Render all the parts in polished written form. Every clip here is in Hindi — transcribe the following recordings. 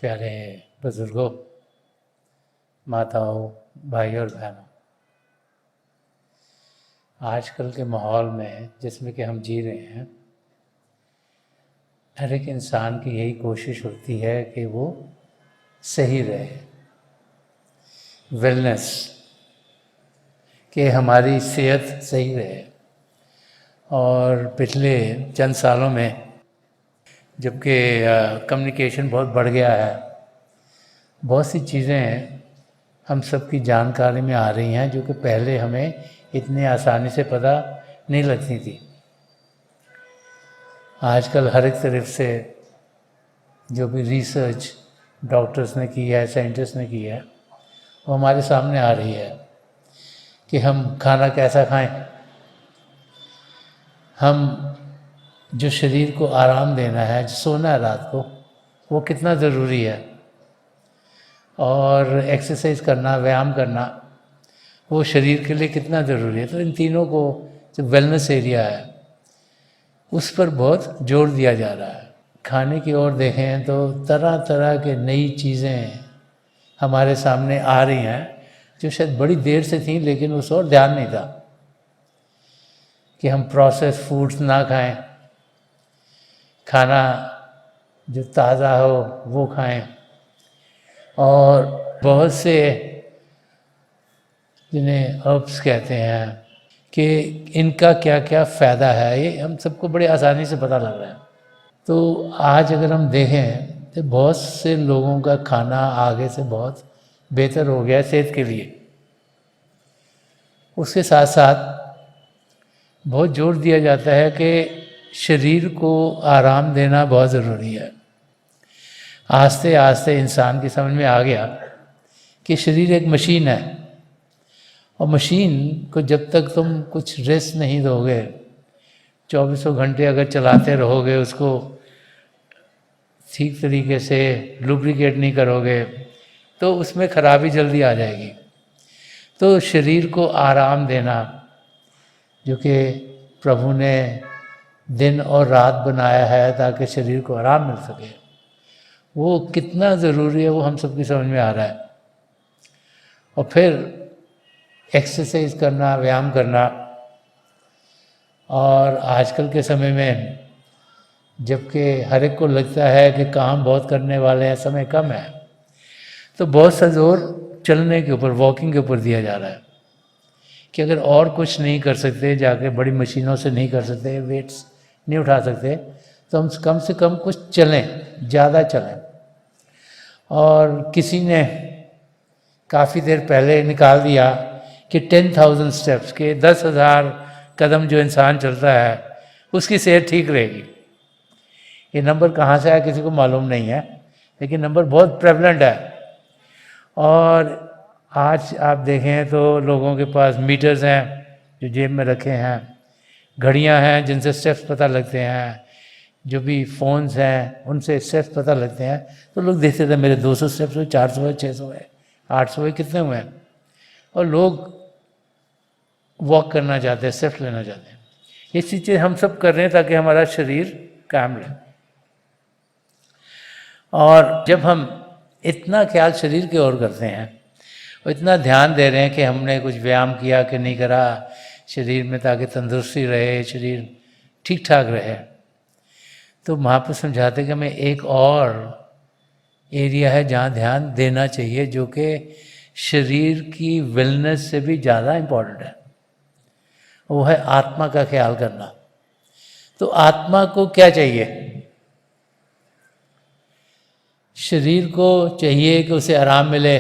प्यारे बुजुर्गों, माताओं, भाई और बहनों, आजकल के माहौल में जिसमें कि हम जी रहे हैं, हर एक इंसान की यही कोशिश होती है कि वो सही रहे, वेलनेस, कि हमारी सेहत सही रहे। और पिछले चंद सालों में जबकि कम्युनिकेशन बहुत बढ़ गया है, बहुत सी चीज़ें हम सब की जानकारी में आ रही हैं जो कि पहले हमें इतनी आसानी से पता नहीं लगती थी। आजकल हर एक तरफ से जो भी रिसर्च डॉक्टर्स ने की है, साइंटिस्ट ने की है, वो हमारे सामने आ रही है कि हम खाना कैसा खाएं, हम जो शरीर को आराम देना है, सोना है रात को, वो कितना ज़रूरी है, और एक्सरसाइज करना, व्यायाम करना, वो शरीर के लिए कितना ज़रूरी है। तो इन तीनों को जो वेलनेस एरिया है उस पर बहुत जोर दिया जा रहा है। खाने की ओर देखें तो तरह तरह के नई चीज़ें हमारे सामने आ रही हैं जो शायद बड़ी देर से थी, लेकिन उस ओर ध्यान नहीं था कि हम प्रोसेस फूड्स ना खाएं, खाना जो ताज़ा हो वो खाएं। और बहुत से जिन्हें हर्ब्स कहते हैं कि इनका क्या क्या फ़ायदा है, ये हम सबको बड़े आसानी से पता लग रहा है। तो आज अगर हम देखें तो बहुत से लोगों का खाना आगे से बहुत बेहतर हो गया है सेहत के लिए। उसके साथ साथ बहुत जोर दिया जाता है कि शरीर को आराम देना बहुत ज़रूरी है। आस्ते आस्ते इंसान की समझ में आ गया कि शरीर एक मशीन है, और मशीन को जब तक तुम कुछ रेस्ट नहीं दोगे, 24 घंटे अगर चलाते रहोगे, उसको ठीक तरीके से लुब्रिकेट नहीं करोगे, तो उसमें खराबी जल्दी आ जाएगी। तो शरीर को आराम देना, जो कि प्रभु ने दिन और रात बनाया है ताकि शरीर को आराम मिल सके, वो कितना ज़रूरी है वो हम सबकी समझ में आ रहा है। और फिर एक्सरसाइज करना, व्यायाम करना। और आजकल के समय में जबकि हर एक को लगता है कि काम बहुत करने वाले हैं, समय कम है, तो बहुत सा जोर चलने के ऊपर, वॉकिंग के ऊपर दिया जा रहा है कि अगर और कुछ नहीं कर सकते, जाके बड़ी मशीनों से नहीं कर सकते, वेट्स नहीं उठा सकते, तो हम कम से कम कुछ चलें, ज़्यादा चलें। और किसी ने काफ़ी देर पहले निकाल दिया कि 10,000 स्टेप्स के 10,000 कदम जो इंसान चलता है उसकी सेहत ठीक रहेगी। ये नंबर कहाँ से आया किसी को मालूम नहीं है, लेकिन नंबर बहुत प्रेवलेंट है। और आज आप देखें तो लोगों के पास मीटर्स हैं जो जेब में रखे हैं, घड़ियां हैं जिनसे स्टेप्स पता लगते हैं, जो भी फ़ोन्स हैं उनसे स्टेप्स पता लगते हैं। तो लोग देखते थे मेरे 200 स्टेप्स हुए, 400 हुए, 600 है, 800 हुए, कितने हुए हैं। और लोग वॉक करना चाहते हैं, स्टेप्स लेना चाहते हैं। ये चीज़ें हम सब कर रहे हैं ताकि हमारा शरीर कायम रहे। और जब हम इतना ख्याल शरीर की ओर करते हैं और इतना ध्यान दे रहे हैं कि हमने कुछ व्यायाम किया कि नहीं करा शरीर में, ताकि तंदुरुस्ती रहे, शरीर ठीक ठाक रहे, तो महापुरुष समझाते कि हमें एक और एरिया है जहाँ ध्यान देना चाहिए, जो कि शरीर की वेलनेस से भी ज़्यादा इम्पोर्टेंट है। वो है आत्मा का ख्याल करना। तो आत्मा को क्या चाहिए? शरीर को चाहिए कि उसे आराम मिले,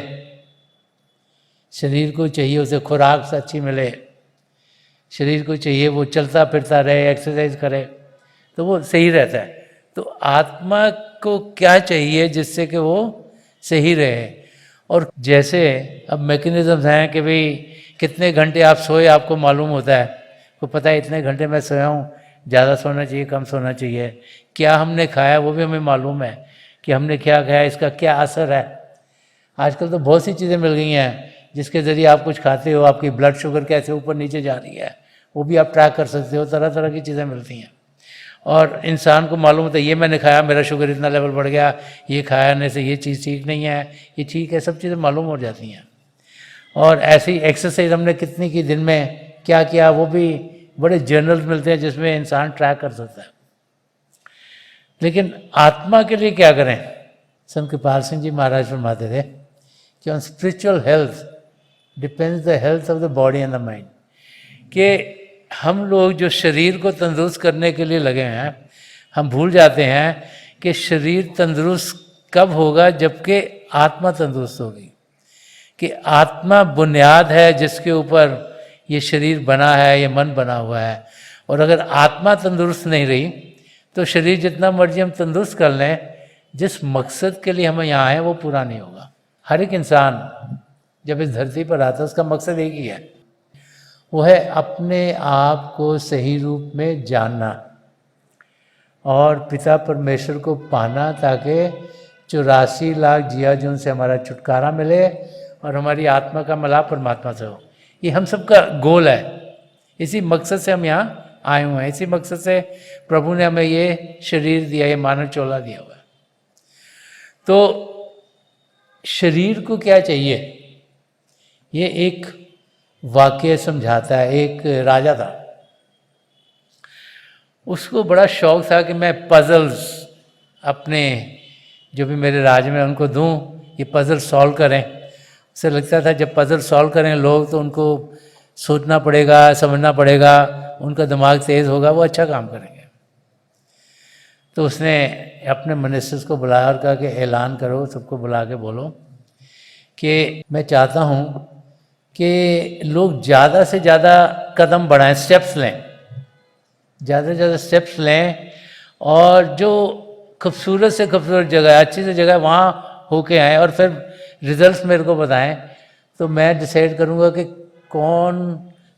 शरीर को चाहिए उसे खुराक अच्छी मिले, शरीर को चाहिए वो चलता फिरता रहे, एक्सरसाइज करे, तो वो सही रहता है। तो आत्मा को क्या चाहिए जिससे कि वो सही रहे? और जैसे अब मैकेनिज़म्स हैं कि भाई कितने घंटे आप सोए आपको मालूम होता है, वो पता है इतने घंटे मैं सोया हूँ, ज़्यादा सोना चाहिए, कम सोना चाहिए। क्या हमने खाया वो भी हमें मालूम है कि हमने क्या खाया, इसका क्या असर है। आजकल तो बहुत सी चीज़ें मिल गई हैं जिसके ज़रिए आप कुछ खाते हो, आपकी ब्लड शुगर कैसे ऊपर नीचे जा रही है वो भी आप ट्रैक कर सकते हो, तरह तरह की चीज़ें मिलती हैं। और इंसान को मालूम होता है ये मैंने खाया, मेरा शुगर इतना लेवल बढ़ गया, ये खाने से ये चीज़ ठीक नहीं है, ये ठीक है, सब चीज़ें मालूम हो जाती हैं। और ऐसी एक्सरसाइज हमने कितनी की, दिन में क्या किया, वो भी बड़े जर्नल्स मिलते हैं जिसमें इंसान ट्रैक कर सकता है। लेकिन आत्मा के लिए क्या करें? संत कृपाल सिंह जी महाराज फरमाते थे कि on spiritual health depends the health of the body and the mind, कि हम लोग जो शरीर को तंदुरुस्त करने के लिए लगे हैं, हम भूल जाते हैं कि शरीर तंदुरुस्त कब होगा, जबकि आत्मा तंदुरुस्त होगी। कि आत्मा बुनियाद है जिसके ऊपर ये शरीर बना है, ये मन बना हुआ है। और अगर आत्मा तंदुरुस्त नहीं रही तो शरीर जितना मर्जी हम तंदुरुस्त कर लें, जिस मकसद के लिए हम यहाँ आए वो पूरा नहीं होगा। हर एक इंसान जब इस धरती पर आता है उसका मकसद एक ही है, वो है अपने आप को सही रूप में जानना और पिता परमेश्वर को पाना, ताकि 84 लाख जिया जो उनसे हमारा छुटकारा मिले और हमारी आत्मा का मिलाप परमात्मा से हो। ये हम सबका गोल है, इसी मकसद से हम यहाँ आए हुए हैं, इसी मकसद से प्रभु ने हमें ये शरीर दिया, ये मानव चोला दिया हुआ है। तो शरीर को क्या चाहिए, ये एक वाक्य समझाता है। एक राजा था, उसको बड़ा शौक था कि मैं पजल्स अपने जो भी मेरे राज्य में उनको दूं, ये पजल सॉल्व करें। उसे लगता था जब पजल सॉल्व करें लोग तो उनको सोचना पड़ेगा, समझना पड़ेगा, उनका दिमाग तेज़ होगा, वो अच्छा काम करेंगे। तो उसने अपने मिनिस्टर्स को बुलाया और कहा कि ऐलान करो, सबको बुला के बोलो कि मैं चाहता हूँ कि लोग ज़्यादा से ज़्यादा कदम बढ़ाएं, स्टेप्स लें, ज़्यादा से ज़्यादा स्टेप्स लें, और जो खूबसूरत से खूबसूरत जगह है, अच्छी सी जगह वहाँ होके आएँ और फिर रिजल्ट्स मेरे को बताएं, तो मैं डिसाइड करूँगा कि कौन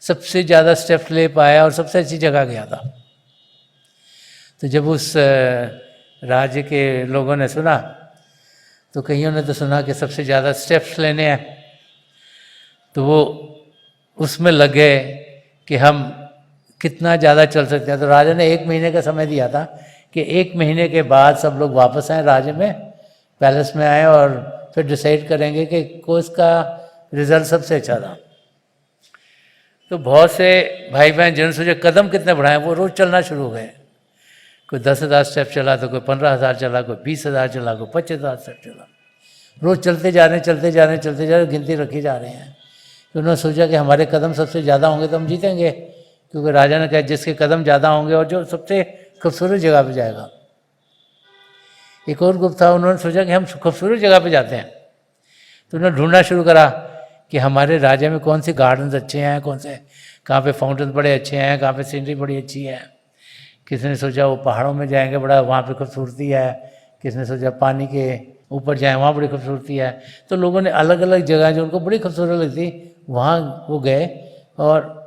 सबसे ज़्यादा स्टेप्स ले पाया और सबसे अच्छी जगह गया था। तो जब उस राज्य के लोगों ने सुना, तो कईयों ने तो सुना कि सबसे ज़्यादा स्टेप्स लेने हैं, तो वो उसमें लग गए कि हम कितना ज़्यादा चल सकते हैं। तो राजा ने 1 महीने का समय दिया था कि 1 महीने के बाद सब लोग वापस आए राज्य में, पैलेस में आए और फिर डिसाइड करेंगे कि किसका रिजल्ट सबसे अच्छा था। तो बहुत से भाई बहन जिन्होंने सोचे कदम कितने बढ़ाए, वो रोज़ चलना शुरू हो गए। कोई 10,000 स्टेप चला, तो कोई 15,000 चला, कोई 20,000 चला, कोई 25,000 स्टेप चला। रोज़ चलते जा रहे हैं, चलते जा रहे हैं, चलते जा रहे हैं, गिनती रखी जा रहे हैं। तो उन्होंने सोचा कि हमारे कदम सबसे ज़्यादा होंगे तो हम जीतेंगे, क्योंकि राजा ने कहा जिसके कदम ज़्यादा होंगे और जो सबसे खूबसूरत जगह पे जाएगा। एक और ग्रुप था, उन्होंने सोचा कि हम खूबसूरत जगह पे जाते हैं, तो उन्होंने ढूंढना शुरू करा कि हमारे राज्य में कौन से गार्डन्स अच्छे हैं, कौन से कहाँ पे फाउंटेन बड़े अच्छे हैं, कहाँ पे सीनरी बड़ी अच्छी है। किसी ने सोचा वो पहाड़ों में जाएंगे, बड़ा वहाँ पे खूबसूरती है। किसी ने सोचा पानी के ऊपर जाएं, वहाँ बड़ी खूबसूरती है। तो लोगों ने अलग अलग जगह जो उनको बड़ी खूबसूरत लगती वहाँ वो गए, और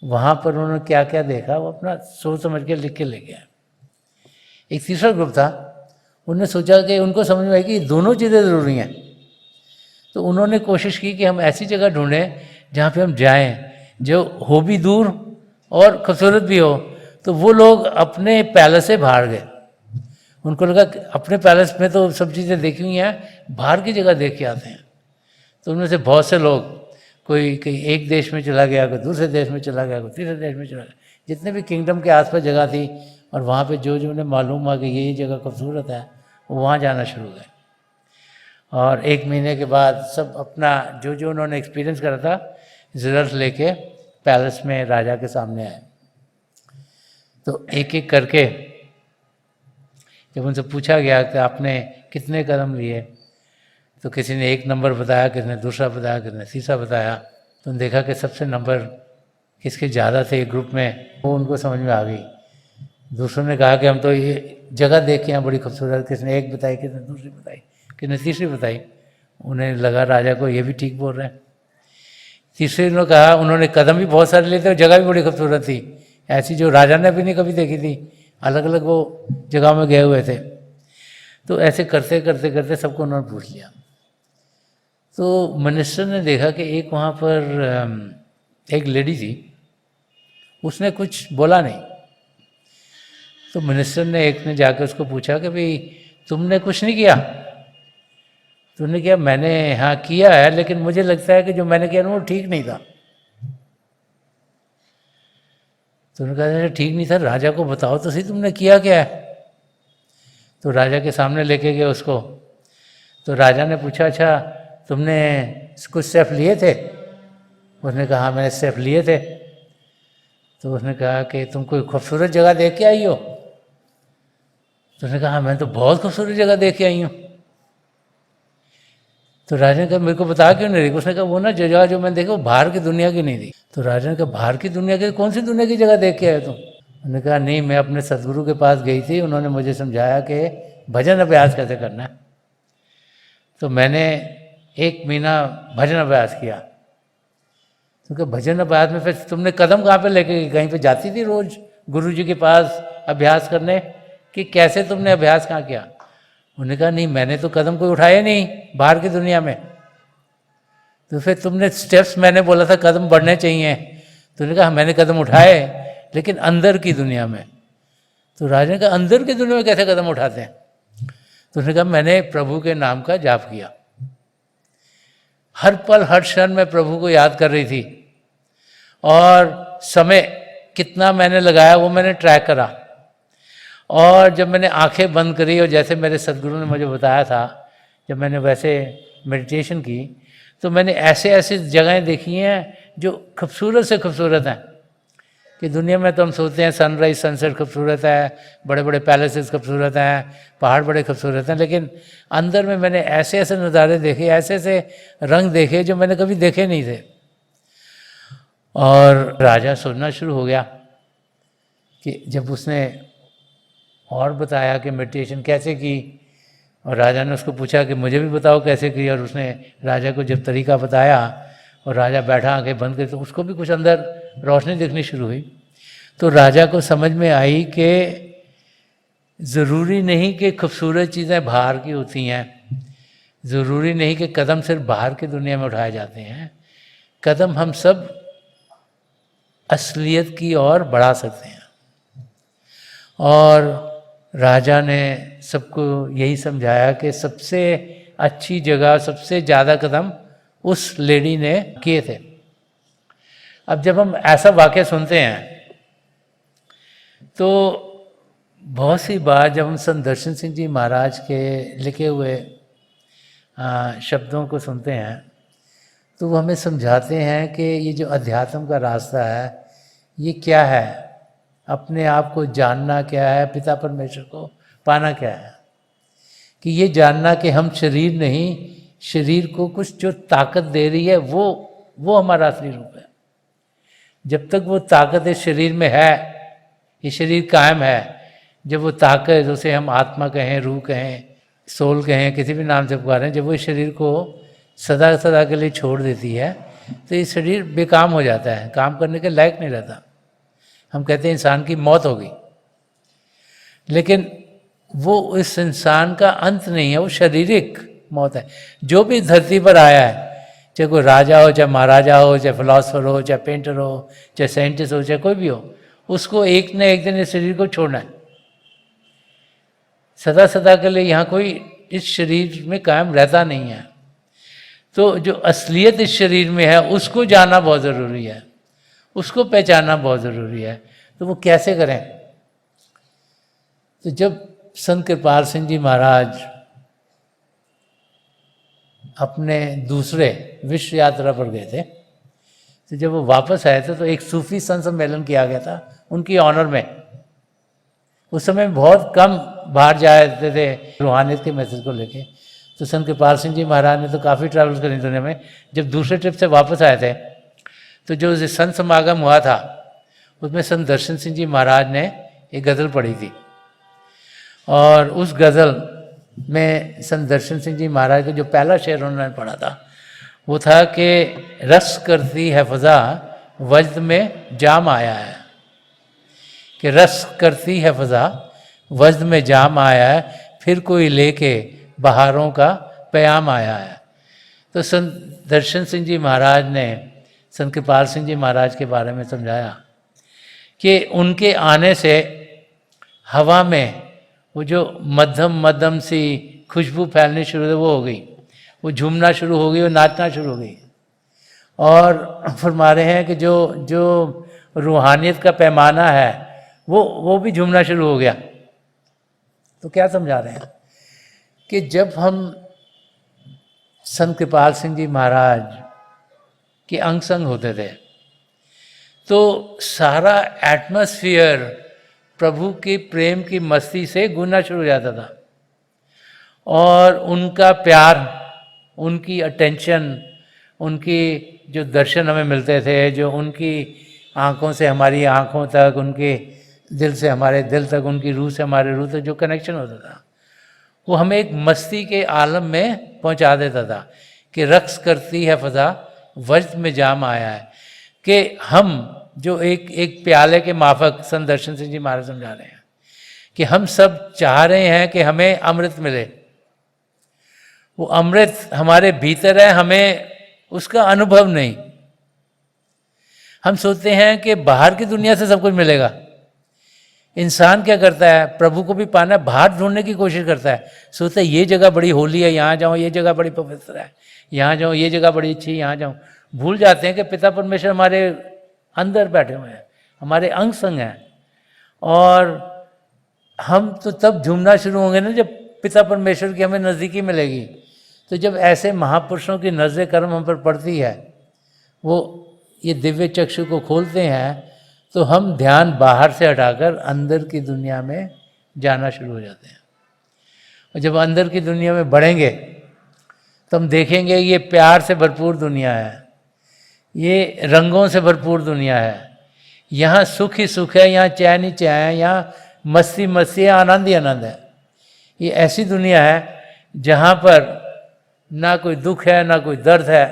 वहाँ पर उन्होंने क्या क्या देखा वो अपना सोच समझ के लिख के ले गया। एक तीसरा ग्रुप था, उन्होंने सोचा कि उनको समझ में आई कि दोनों चीज़ें ज़रूरी हैं। तो उन्होंने कोशिश की कि हम ऐसी जगह ढूंढें जहाँ पे हम जाएं, जो हो भी दूर और खूबसूरत भी हो। तो वो लोग अपने पैलेस से बाहर गए, उनको लगा कि अपने पैलेस में तो सब चीज़ें देखी हुई हैं, बाहर की जगह देख के आते हैं। तो उनमें से बहुत से लोग, कोई कहीं एक देश में चला गया, कोई दूसरे देश में चला गया, कोई तीसरे देश में चला गया, जितने भी किंगडम के आसपास जगह थी, और वहाँ पे जो जो उन्हें मालूम हुआ कि ये जगह खूबसूरत है, वो वहाँ जाना शुरू गए। और 1 महीने के बाद सब अपना जो जो उन्होंने एक्सपीरियंस करा था रिजल्ट लेके पैलेस में राजा के सामने आए। तो एक एक करके जब उनसे पूछा गया कि आपने कितने कदम लिए, तो किसी ने 1 नंबर बताया, किसी ने दूसरा बताया, किसी ने तीसरा बताया। तो उन्होंने देखा कि सबसे नंबर किसके ज़्यादा थे ग्रुप में, वो उनको समझ में आ गई। दूसरों ने कहा कि हम तो ये जगह देख के हैं बड़ी खूबसूरत, किसी ने 1 बताई, किसी ने दूसरी बताई, किसी ने तीसरी बताई। उन्हें लगा राजा को ये भी ठीक बोल रहे हैं। तीसरे ने कहा, उन्होंने कदम भी बहुत सारे लिए थे और जगह भी बड़ी खूबसूरत थी, ऐसी जो राजा ने भी नहीं कभी देखी थी, अलग अलग वो जगह में गए हुए थे। तो ऐसे करते करते करते सबको उन्होंने पूछ लिया। तो मिनिस्टर ने देखा कि एक वहाँ पर एक लेडी थी, उसने कुछ बोला नहीं। तो मिनिस्टर ने एक ने जाकर उसको पूछा कि भाई तुमने कुछ नहीं किया? तुमने किया? मैंने हाँ किया है, लेकिन मुझे लगता है कि जो मैंने किया ना वो ठीक नहीं था। तो उन्होंने कहा ठीक नहीं था, राजा को बताओ तो सही तुमने किया क्या है। तो राजा के सामने लेके गए उसको। तो राजा ने पूछा अच्छा तुमने कुछ स्टेप लिए थे? उसने कहा हाँ मैंने स्टेप लिए थे। तो उसने कहा कि तुम कोई खूबसूरत जगह देख के आई हो? तो उसने कहा हाँ मैं तो बहुत खूबसूरत जगह देख के आई हूँ। तो राजा ने कहा मेरे को बता क्यों नहीं रही? उसने कहा वो ना जगह जो मैंने देखा वो बाहर की दुनिया की नहीं थी। तो राजा ने कहा बाहर की दुनिया की? कौन सी दुनिया की जगह देख के आए तुम? उन्होंने कहा नहीं मैं अपने सदगुरु के पास गई थी, उन्होंने मुझे समझाया कि भजन अभ्यास कैसे करना है। तो मैंने 1 महीना भजन अभ्यास किया। क्योंकि भजन अभ्यास में फिर तुमने कदम कहाँ पे लेके गई? कहीं पे जाती थी रोज गुरु जी के पास अभ्यास करने, कि कैसे तुमने अभ्यास कहाँ किया? उन्होंने कहा नहीं मैंने तो कदम कोई उठाया नहीं बाहर की दुनिया में। तो फिर तुमने स्टेप्स, मैंने बोला था कदम बढ़ने चाहिए, तो उन्होंने कहा मैंने कदम उठाए लेकिन अंदर की दुनिया में। तो राजा ने कहा अंदर की दुनिया में कैसे कदम उठाते हैं? तो उसने कहा मैंने प्रभु के नाम का जाप किया, हर पल हर क्षण मैं प्रभु को याद कर रही थी, और समय कितना मैंने लगाया वो मैंने ट्रैक करा। और जब मैंने आंखें बंद करी और जैसे मेरे सदगुरु ने मुझे बताया था, जब मैंने वैसे मेडिटेशन की तो मैंने ऐसे ऐसी जगहें देखी हैं जो खूबसूरत से खूबसूरत हैं कि दुनिया में तो हम सोचते हैं सनराइज सनसेट खूबसूरत है, बड़े बड़े पैलेसेस खूबसूरत हैं, पहाड़ बड़े खूबसूरत हैं, लेकिन अंदर में मैंने ऐसे ऐसे नज़ारे देखे, ऐसे ऐसे रंग देखे जो मैंने कभी देखे नहीं थे। और राजा सोचना शुरू हो गया कि जब उसने और बताया कि मेडिटेशन कैसे की, और राजा ने उसको पूछा कि मुझे भी बताओ कैसे की, और उसने राजा को जब तरीका बताया और राजा बैठा आंखें बंद कर, तो उसको भी कुछ अंदर रोशनी दिखनी शुरू हुई। तो राजा को समझ में आई कि ज़रूरी नहीं कि खूबसूरत चीज़ें बाहर की होती हैं, ज़रूरी नहीं कि कदम सिर्फ बाहर की दुनिया में उठाए जाते हैं, कदम हम सब असलियत की ओर बढ़ा सकते हैं। और राजा ने सबको यही समझाया कि सबसे अच्छी जगह, सबसे ज़्यादा कदम उस लेडी ने किए थे। अब जब हम ऐसा वाक़या सुनते हैं तो बहुत सी बार जब हम संत दर्शन सिंह जी महाराज के लिखे हुए शब्दों को सुनते हैं तो वो हमें समझाते हैं कि ये जो अध्यात्म का रास्ता है ये क्या है, अपने आप को जानना क्या है, पिता परमेश्वर को पाना क्या है। कि ये जानना कि हम शरीर नहीं, शरीर को कुछ जो ताकत दे रही है वो हमारा असली रूप है। जब तक वो ताकत इस शरीर में है, ये शरीर कायम है, जब वो ताकत, उसे हम आत्मा कहें, रूह कहें, सोल कहें, किसी भी नाम से पुकारें, जब वो इस शरीर को सदा सदा के लिए छोड़ देती है तो ये शरीर बेकाम हो जाता है, काम करने के लायक नहीं रहता। हम कहते हैं इंसान की मौत होगी, लेकिन वो इस इंसान का अंत नहीं है, वो शारीरिक मौत है। जो भी धरती पर आया है, चाहे कोई राजा हो, चाहे महाराजा हो, चाहे फिलोसफर हो, चाहे पेंटर हो, चाहे साइंटिस्ट हो, चाहे कोई भी हो, उसको एक न एक दिन इस शरीर को छोड़ना है। सदा सदा के लिए यहाँ कोई इस शरीर में कायम रहता नहीं है। तो जो असलियत इस शरीर में है उसको जानना बहुत ज़रूरी है, उसको पहचानना बहुत ज़रूरी है। तो वो कैसे करें? तो जब संत कृपाल सिंह जी महाराज अपने दूसरे विश्व यात्रा पर गए थे, तो जब वो वापस आए थे तो एक सूफी संत सम्मेलन किया गया था उनकी ऑनर में। उस समय बहुत कम बाहर जाते थे रूहानियत के मैसेज को लेके। तो संत कृपाल सिंह जी महाराज ने तो काफ़ी ट्रैवल करी दुनिया में। जब दूसरे ट्रिप से वापस आए थे तो जो संत समागम हुआ था उसमें संत दर्शन सिंह जी महाराज ने एक गज़ल पढ़ी थी, और उस गज़ल में संत दर्शन सिंह जी महाराज का जो पहला शेर उन्होंने पढ़ा था वो था कि रस करती है फ़ज़ा वज्द में जाम आया है, कि रस करती है फ़ज़ा वज्द में जाम आया है, फिर कोई लेके बहारों का प्याम आया है। तो संत दर्शन सिंह जी महाराज ने संत कृपाल सिंह जी महाराज के बारे में समझाया कि उनके आने से हवा में वो जो मध्यम मध्यम सी खुशबू फैलनी शुरू हुई, वो हो गई, वो झूमना शुरू हो गई, वो नाचना शुरू हो गई। और फरमा रहे हैं कि जो जो रूहानियत का पैमाना है वो भी झूमना शुरू हो गया। तो क्या समझा रहे हैं कि जब हम संत कृपाल सिंह जी महाराज के अंग संग होते थे तो सारा एटमॉस्फेयर प्रभु के प्रेम की मस्ती से गूंजना शुरू हो जाता था, और उनका प्यार, उनकी अटेंशन, उनकी जो दर्शन हमें मिलते थे, जो उनकी आँखों से हमारी आँखों तक, उनके दिल से हमारे दिल तक, उनकी रूह से हमारे रूह तक जो कनेक्शन होता था, वो हमें एक मस्ती के आलम में पहुंचा देता था कि रक्स करती है फ़ज़ा वजद में जाम आया है। कि हम जो एक प्याले के माफक संत दर्शन सिंह जी महाराज समझा रहे हैं कि हम सब चाह रहे हैं कि हमें अमृत मिले, वो अमृत हमारे भीतर है, हमें उसका अनुभव नहीं। हम सोचते हैं कि बाहर की दुनिया से सब कुछ मिलेगा। इंसान क्या करता है, प्रभु को भी पाना है, बाहर ढूंढने की कोशिश करता है, सोचता है ये जगह बड़ी होली है, यहाँ जाऊँ, ये जगह बड़ी पवित्र है, यहाँ जाऊँ, ये जगह बड़ी अच्छी है, यहाँ जाऊँ। भूल जाते हैं कि पिता परमेश्वर हमारे अंदर बैठे हुए हैं, हमारे अंग संग हैं, और हम तो तब झूमना शुरू होंगे ना जब पिता परमेश्वर की हमें नज़दीकी मिलेगी। तो जब ऐसे महापुरुषों की नज़र कर्म हम पर पड़ती है, वो ये दिव्य चक्षु को खोलते हैं, तो हम ध्यान बाहर से हटाकर अंदर की दुनिया में जाना शुरू हो जाते हैं। और जब अंदर की दुनिया में बढ़ेंगे तो हम देखेंगे ये प्यार से भरपूर दुनिया है, ये रंगों से भरपूर दुनिया है, यहाँ सुख ही सुख है, यहाँ चैन ही चैन है, यहाँ मस्ती मस्ती है, आनंद ही आनंद है। ये ऐसी दुनिया है जहाँ पर ना कोई दुख है, ना कोई दर्द है,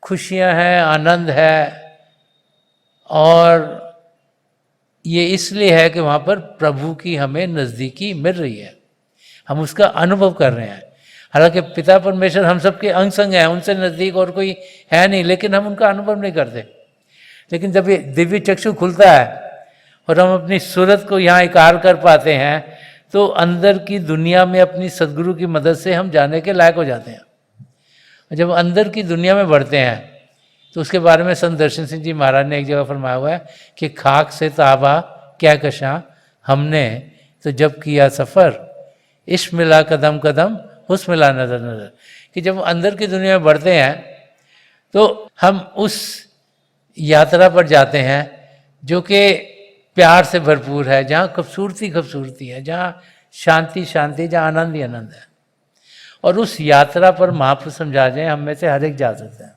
खुशियाँ हैं, आनंद है। और ये इसलिए है कि वहाँ पर प्रभु की हमें नज़दीकी मिल रही है, हम उसका अनुभव कर रहे हैं। हालांकि पिता परमेश्वर हम सबके अंग संग हैं, उनसे नज़दीक और कोई है नहीं, लेकिन हम उनका अनुभव नहीं करते। लेकिन जब ये दिव्य चक्षु खुलता है और हम अपनी सूरत को यहाँ इकार कर पाते हैं, तो अंदर की दुनिया में अपनी सदगुरु की मदद से हम जाने के लायक हो जाते हैं। जब अंदर की दुनिया में बढ़ते हैं तो उसके बारे में संत दर्शन सिंह जी महाराज ने एक जगह फरमाया हुआ है कि खाक से ताबा क्या कशा हमने तो जब किया सफ़र, इश्क मिला कदम कदम, हुस्न मिला नज़र नज़र। कि जब अंदर की दुनिया में बढ़ते हैं तो हम उस यात्रा पर जाते हैं जो कि प्यार से भरपूर है, जहाँ खूबसूरती खूबसूरती है, जहाँ शांति शांति, जहाँ आनंद ही आनंद है। और उस यात्रा पर महापुरुष समझा जाए हम में से हर एक जा सकते हैं।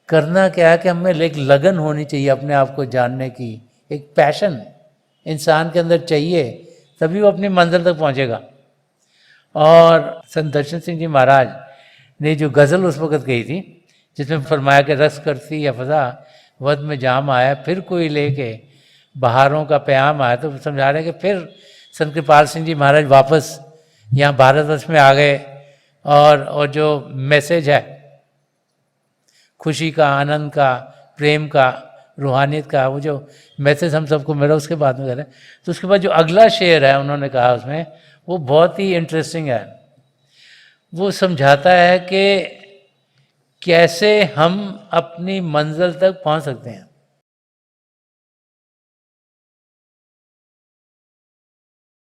करना क्या है कि हमें एक लगन होनी चाहिए अपने आप को जानने की, एक पैशन इंसान के अंदर चाहिए, तभी वो अपनी मंजिल तक पहुंचेगा। और संत दर्शन सिंह जी महाराज ने जो गज़ल उस वक़्त कही थी, जिसमें फरमाया कि रस करती है फ़ज़ा वद में जाम आया, फिर कोई लेके बहारों का प्याम आया, तो समझा रहे हैं कि फिर संत कृपाल सिंह जी महाराज वापस यहाँ भारतवर्ष में आ गए, और जो मैसेज है खुशी का, आनंद का, प्रेम का, रूहानियत का, वो जो मैसेज हम सबको मिला उसके बाद में करें। तो उसके बाद जो अगला शेर है उन्होंने कहा उसमें, वो बहुत ही इंटरेस्टिंग है। वो समझाता है कि कैसे हम अपनी मंजिल तक पहुंच सकते हैं।